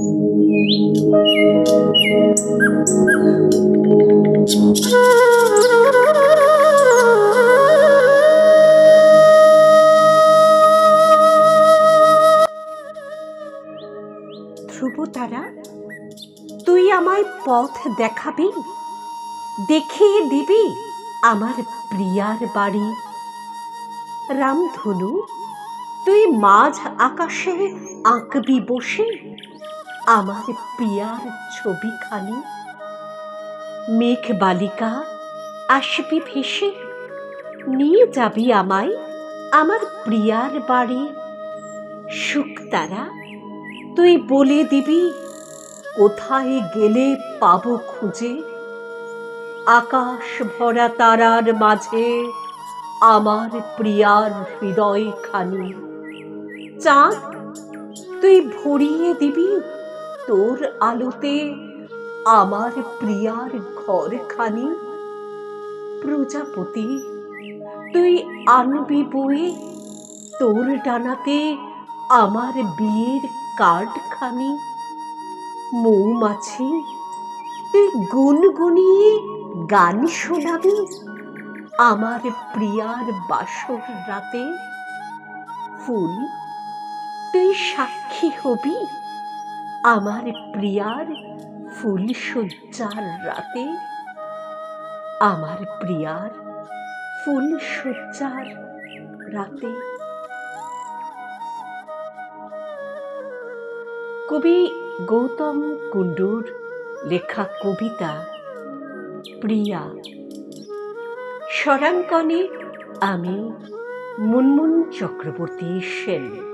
ধ্রুবতারা, তুই আমায় পথ দেখাবি, দেখিয়ে দিবি আমার প্রিয়ার বাড়ি। রামধনু, তুই মাঝ আকাশে আঁকবি বসে আমার প্রিয়ার ছবিখানি। মেঘ বালিকা আসবি ভেসে, নিয়ে যাবি আমায় আমার প্রিয়ার বাড়ি। শুকতারা, তুই বলে দিবি কোথায় গেলে পাবো খুঁজে আকাশ ভরা তারার মাঝে আমার প্রিয়ার হৃদয় খানি। চাঁদ, তুই ভরিয়ে দিবি তোর আলোতে আমার প্রিয়ার ঘরখানি। প্রজাপতি, তুই আনবি বয়ে তোর ডানাতে আমার বিয়ের কার্ডখানি। মৌমাছি, তুই গুনগুনিয়ে গান শোনাবি আমার প্রিয়ার বাসর রাতে। ফুল, তুই সাক্ষী হবি আমার প্রিয়ার ফুলশয্যার রাতে। আমার প্রিয়ার ফুলশয্যার রাতে। কবি গৌতম কুণ্ডুর লেখা কবিতা প্রিয়া। স্বরাঙ্কনে আমি মুনমুন চক্রবর্তী সেন।